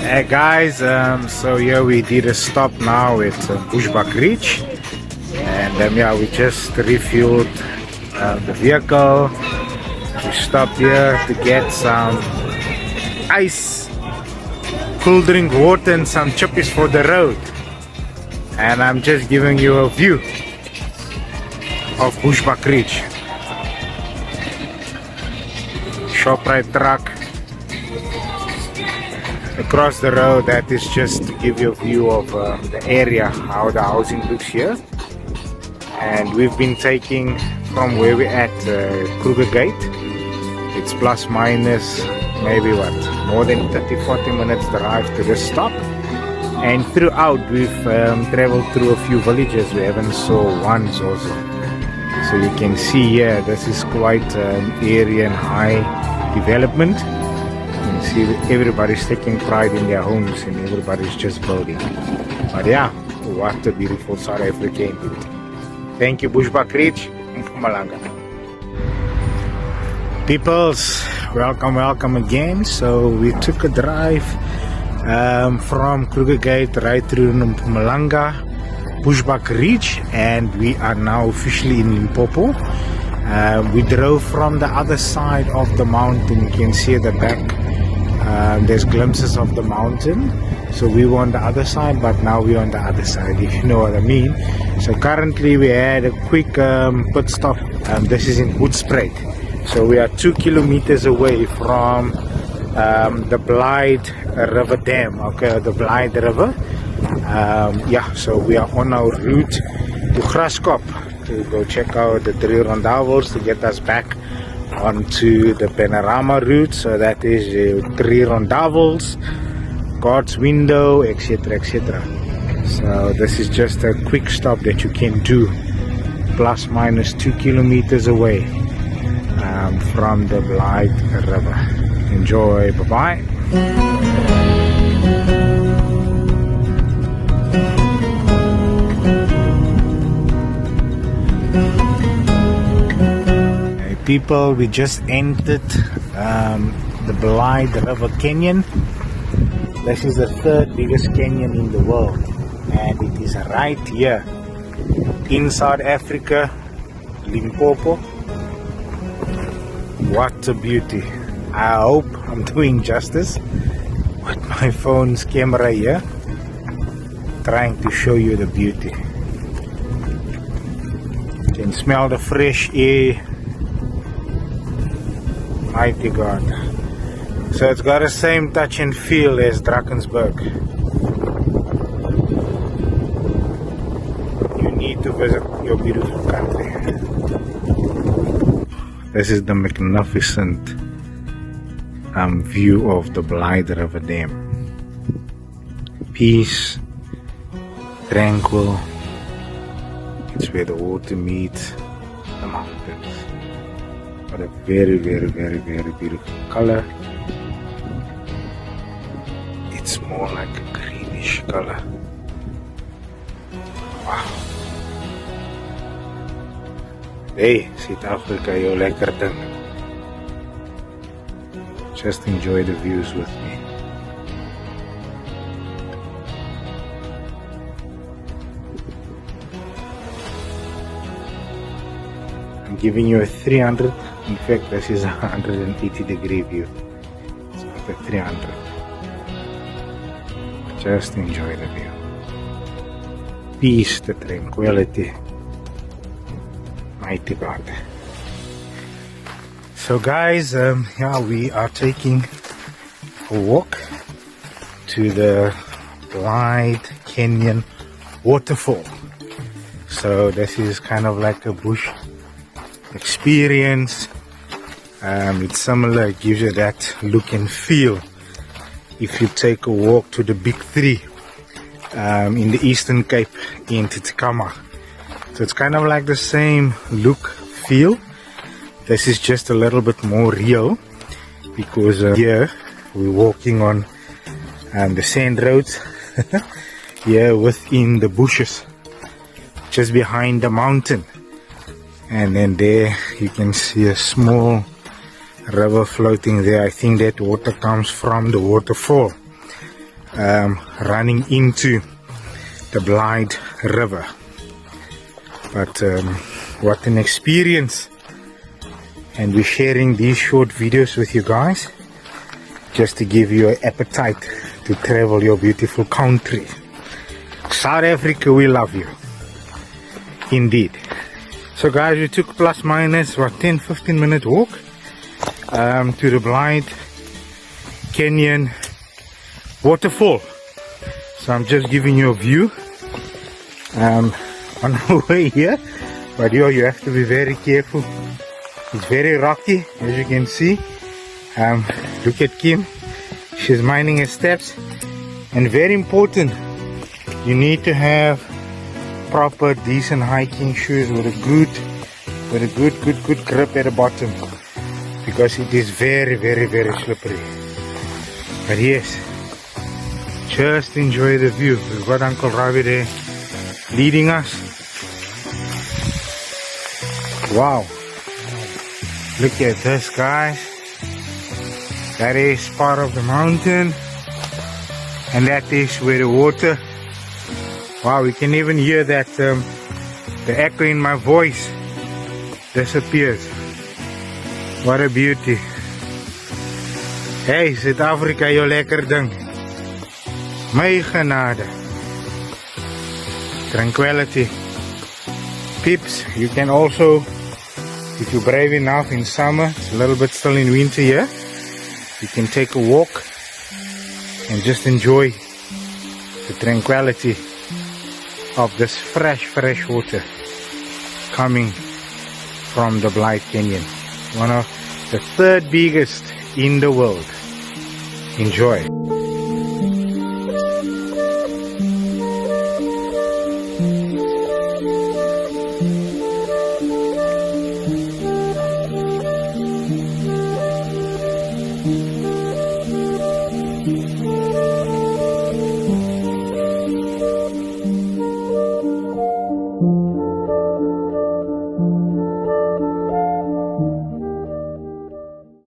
Hey guys, so yeah, we did a stop now at Bushbuck Reach, and yeah, we just refueled the vehicle. We stopped here to get some ice, cool drink water, and some chippies for the road. And I'm just giving you a view of Bushbuck Reach. ShopRite truck across the road. That is just to give you a view of the area, how the housing looks here. And we've been taking from where we're at Kruger Gate. It's plus minus maybe what, more than 30-40 minutes drive to this stop. And throughout we've traveled through a few villages. We haven't saw once also. So you can see here, this is quite an area and high development. You can see everybody's taking pride in their homes and everybody's just building. But yeah, what a beautiful South Africa. Thank you, Bushbuck Reach, Mpumalanga. Peoples, welcome again. So we took a drive from Kruger Gate right through Mpumalanga, Bushbuck Reach, and we are now officially in Limpopo. We drove from the other side of the mountain. You can see at the back there's glimpses of the mountain. So we were on the other side, but now we're on the other side, if you know what I mean. So currently we had a quick pit stop. This is in Hoedspruit. So we are 2 kilometers away from the Blyde River Dam, okay, the Blyde River. Yeah, so we are on our route to Graskop to go check out the 3 rondavels to get us back onto the panorama route. So that is 3 rondavels, God's window, etc, etc. So this is just a quick stop that you can do, plus minus 2 kilometers away from the Blyde River. Enjoy, bye bye. People, we just entered the Blyde River Canyon. This is the 3rd biggest canyon in the world, and it is right here in South Africa, Limpopo. What a beauty. I hope I'm doing justice with my phone's camera here, trying to show you the beauty. You can smell the fresh air. Mighty God. So it's got the same touch and feel as Drakensberg. You need to visit your beautiful country. This is the magnificent view of the Blyde River Dam. Peace, tranquil. It's where the water meets the mountains. What a very beautiful color. It's more like a greenish color. Wow. Hey, South Africa, jou lekker ding. Just enjoy the views with me. I'm giving you a 300. In fact, this is a 180-degree view. It's not a 300. Just enjoy the view. Peace, the tranquility. Mighty God. So guys, yeah, we are taking a walk to the Blyde Canyon Waterfall. So this is kind of like a bush experience. It's similar, it gives you that look and feel if you take a walk to the Big 3 in the Eastern Cape in Tsitsikamma. So it's kind of like the same look, feel. This is just a little bit more real because here we're walking on the sand roads here within the bushes just behind the mountain. And then there you can see a small river floating there. I think that water comes from the waterfall. running into the Blyde River. But what an experience, and we're sharing these short videos with you guys just to give you an appetite to travel your beautiful country. South Africa, we love you indeed. So guys, we took plus minus 10-15 minute walk to the Blyde Canyon Waterfall. So I'm just giving you a view on the way here, but you have to be very careful. It's very rocky, as you can see. Look at Kim, she's minding her steps. And very important, you need to have proper decent hiking shoes with a good grip at the bottom, because it is very slippery. But yes, just enjoy the view. We've got Uncle Ravi there leading us. Wow, look at this, guys. That is part of the mountain, and that is where the water, wow, we can even hear that the echo in my voice disappears. What a beauty. Hey, South Africa, jou lekker ding. My genade. Tranquility. Peeps, you can also, if you're brave enough in summer, it's a little bit still in winter here, you can take a walk and just enjoy the tranquility of this fresh water coming from the Blyde Canyon, one of the third biggest in the world. Enjoy.